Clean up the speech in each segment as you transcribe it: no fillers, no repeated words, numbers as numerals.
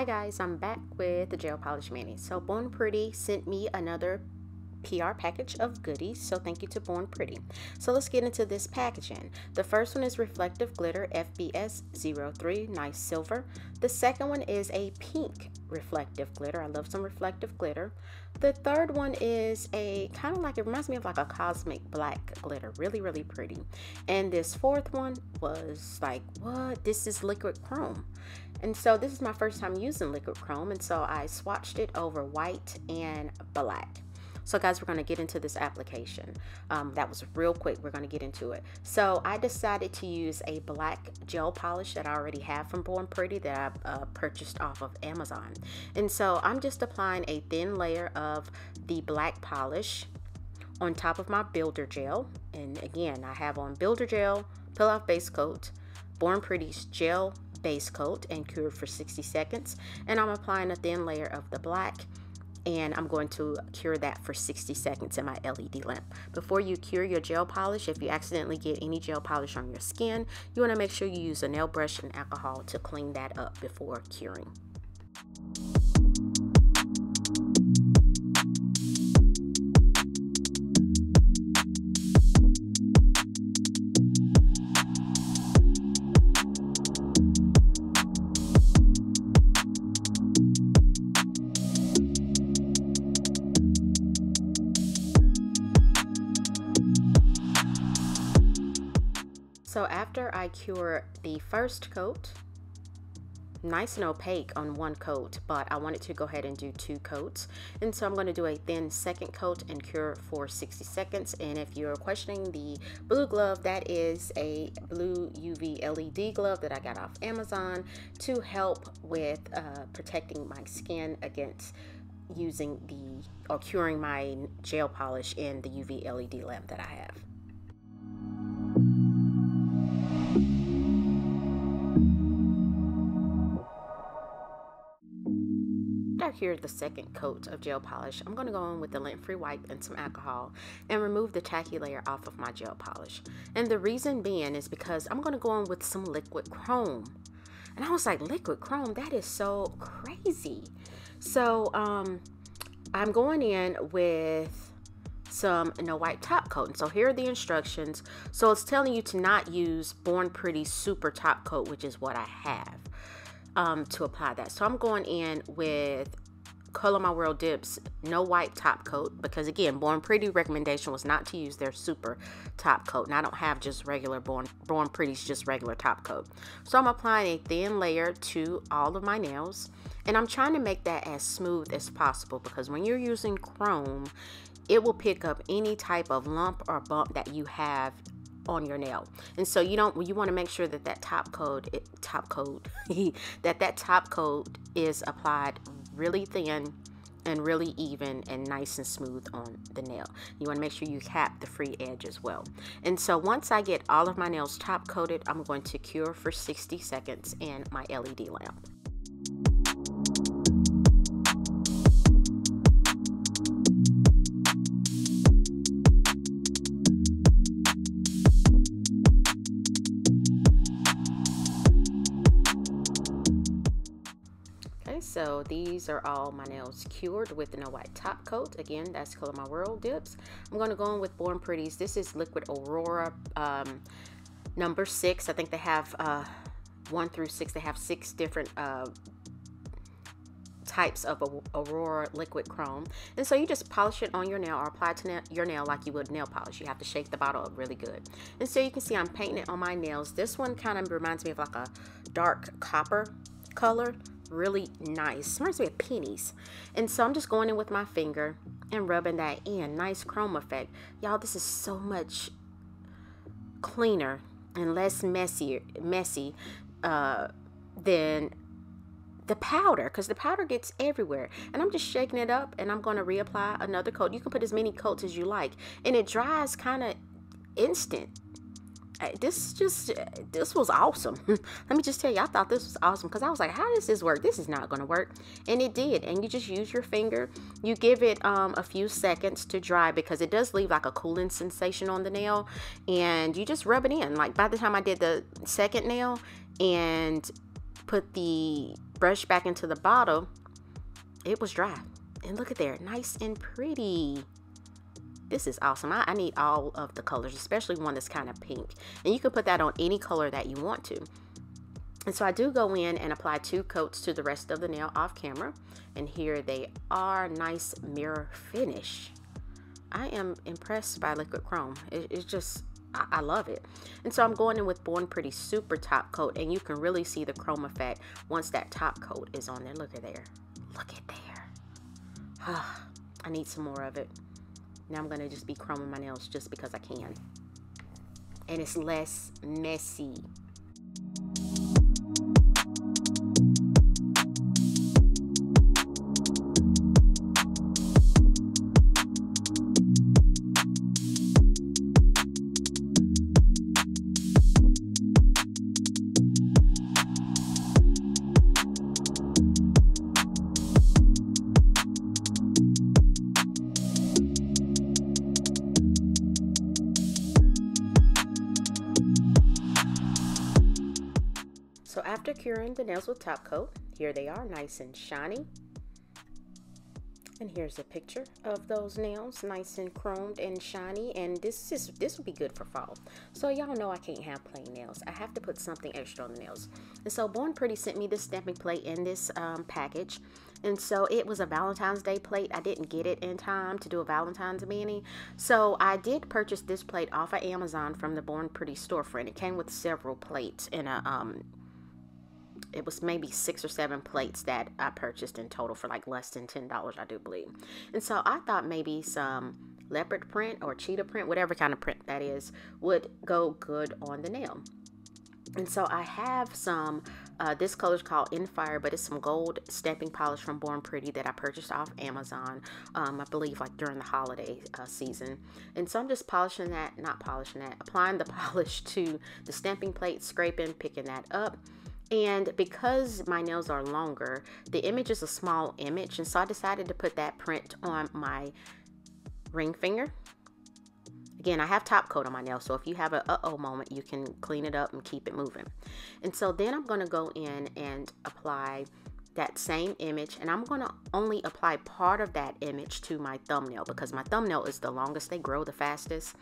guys, I'm back with the gel polish mani. So Born Pretty sent me another PR package of goodies, so thank you to Born Pretty. So let's get into this packaging. The first one is reflective glitter FBS03 nice silver. The second one is a pink reflective glitter. I love some reflective glitter. The third one is a kind of like, it reminds me of like a cosmic black glitter, really pretty. And this fourth one was like, what? This is liquid chrome. And so this is my first time using liquid chrome, and so I swatched it over white and black. So guys, we're going to get into this application. That was real quick. We're going to get into it. So I decided to use a black gel polish that I already have from Born Pretty that I purchased off of Amazon. And so I'm just applying a thin layer of the black polish on top of my builder gel. And again, I have on builder gel, peel off base coat, Born Pretty's gel base coat, and cure for 60 seconds. And I'm applying a thin layer of the black, and I'm going to cure that for 60 seconds in my LED lamp. Before you cure your gel polish, if you accidentally get any gel polish on your skin, you want to make sure you use a nail brush and alcohol to clean that up before curing. So after I cure the first coat, nice and opaque on one coat, but I wanted to go ahead and do 2 coats. And so I'm going to do a thin second coat and cure for 60 seconds. And if you're questioning the blue glove, that is a blue UV LED glove that I got off Amazon to help with protecting my skin against using or curing my gel polish in the UV LED lamp that I have. Here's the second coat of gel polish. I'm going to go in with the lint-free wipe and some alcohol and remove the tacky layer off of my gel polish. And the reason being is because I'm going to go in with some liquid chrome. And I was like, liquid chrome? That is so crazy. So I'm going in with some no wipe top coat. And so here are the instructions. So it's telling you to not use Born Pretty super top coat, which is what I have, to apply that. So I'm going in with Color My World Dips no wipe top coat, because again, Born Pretty recommendation was not to use their super top coat, and I don't have just regular Born Pretty's just regular top coat. So I'm applying a thin layer to all of my nails, and I'm trying to make that as smooth as possible, because when you're using chrome, it will pick up any type of lump or bump that you have on your nail. And so you want to make sure that that top coat that top coat is applied really thin and really even and nice and smooth on the nail. You want to make sure you cap the free edge as well. And so once I get all of my nails top coated, I'm going to cure for 60 seconds in my LED lamp. So these are all my nails cured with the no wipe top coat. Again, that's Color My World Dips. I'm going to go in with Born Pretty's. This is Liquid Aurora number 6. I think they have 1 through 6. They have 6 different types of Aurora liquid chrome. And so you just polish it on your nail, or apply it to your nail like you would nail polish. You have to shake the bottle up really good. And so you can see I'm painting it on my nails. This one kind of reminds me of like a dark copper color. Really nice. Reminds me of pennies. And so I'm just going in with my finger and rubbing that in. Nice chrome effect. Y'all, this is so much cleaner and less messy than the powder, because the powder gets everywhere. And I'm just shaking it up, and I'm going to reapply another coat. You can put as many coats as you like, and it dries kind of instant. This was awesome. Let me just tell you, I thought this was awesome, because I was like, how does this work? This is not going to work. And it did. And you just use your finger. You give it a few seconds to dry, because it does leave like a cooling sensation on the nail. And you just rub it in. Like by the time I did the second nail and put the brush back into the bottle, it was dry. And look at there, nice and pretty. This is awesome. I need all of the colors, especially one that's kind of pink. And you can put that on any color that you want to. And so I do go in and apply 2 coats to the rest of the nail off camera. And here they are, nice mirror finish. I am impressed by liquid chrome. It's just, I love it. And so I'm going in with Born Pretty Super Top Coat, and you can really see the chrome effect once that top coat is on there. Look at there. Look at there. I need some more of it. Now I'm going to just be chroming my nails just because I can. And it's less messy. So after curing the nails with top coat, here they are, nice and shiny. And here's a picture of those nails, nice and chromed and shiny. And this would be good for fall. So y'all know I can't have plain nails. I have to put something extra on the nails. And so Born Pretty sent me this stamping plate in this package. And so it was a Valentine's Day plate. I didn't get it in time to do a Valentine's mini. So I did purchase this plate off of Amazon from the Born Pretty storefront. It came with several plates in a it was maybe 6 or 7 plates that I purchased in total for like less than $10, I do believe. And so I thought maybe some leopard print or cheetah print, whatever kind of print that is, would go good on the nail. And so I have some, this color is called In Fire, but it's some gold stamping polish from Born Pretty that I purchased off Amazon, I believe like during the holiday season. And so I'm just applying the polish to the stamping plate, scraping, picking that up. And because my nails are longer, the image is a small image, and so I decided to put that print on my ring finger. Again, I have top coat on my nail, so if you have a uh-oh moment, you can clean it up and keep it moving. And so then I'm going to go in and apply that same image, and I'm going to only apply part of that image to my thumbnail because my thumbnail is the longest, they grow the fastest.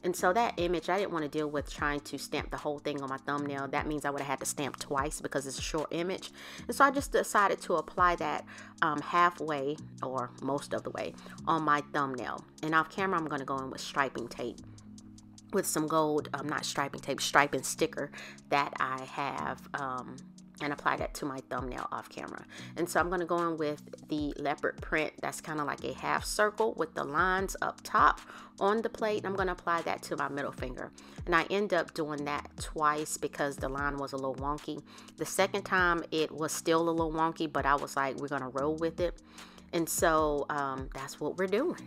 And so that image, I didn't want to deal with trying to stamp the whole thing on my thumbnail. That means I would have had to stamp twice because it's a short image. And so I just decided to apply that halfway or most of the way on my thumbnail. And off camera, I'm going to go in with striping tape with some gold, not striping tape, striping sticker that I have, and apply that to my thumbnail off camera. And so I'm going to go in with the leopard print that's kind of like a half circle with the lines up top on the plate. I'm going to apply that to my middle finger, and I end up doing that twice because the line was a little wonky. The second time it was still a little wonky, but I was like, we're going to roll with it. And so that's what we're doing.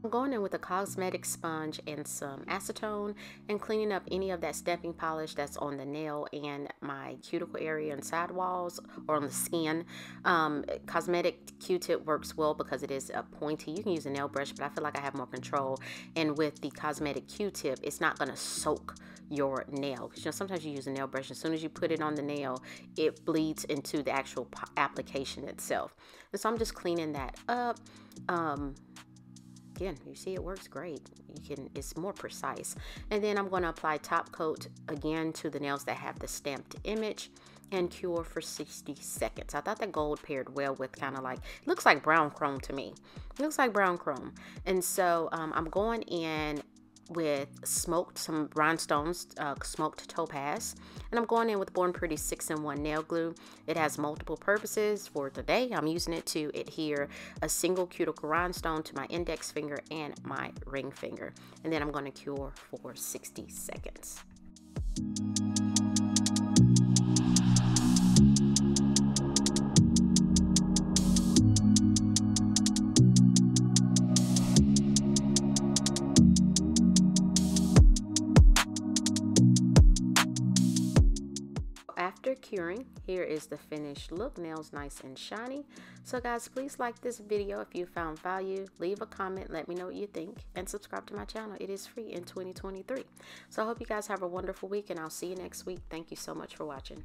I'm going in with a cosmetic sponge and some acetone and cleaning up any of that stamping polish that's on the nail and my cuticle area and side walls or on the skin. Cosmetic Q-tip works well because it is a pointy. You can use a nail brush, but I feel like I have more control. And with the cosmetic Q-tip, it's not going to soak your nail. Because sometimes you use a nail brush, as soon as you put it on the nail, it bleeds into the actual application itself. And so I'm just cleaning that up. Again, you see it works great. It's more precise. And then I'm going to apply top coat again to the nails that have the stamped image and cure for 60 seconds. I thought that gold paired well with kind of like, it looks like brown chrome to me. It looks like brown chrome. And so I'm going in with some rhinestones, smoked topaz, and I'm going in with Born Pretty 6-in-1 nail glue. It has multiple purposes. For today, I'm using it to adhere a single cuticle rhinestone to my index finger and my ring finger, and then I'm going to cure for 60 seconds. After curing, here is the finished look. Nails nice and shiny. So guys, please like this video if you found value. Leave a comment, let me know what you think, and subscribe to my channel. It is free in 2023. So I hope you guys have a wonderful week, and I'll see you next week. Thank you so much for watching.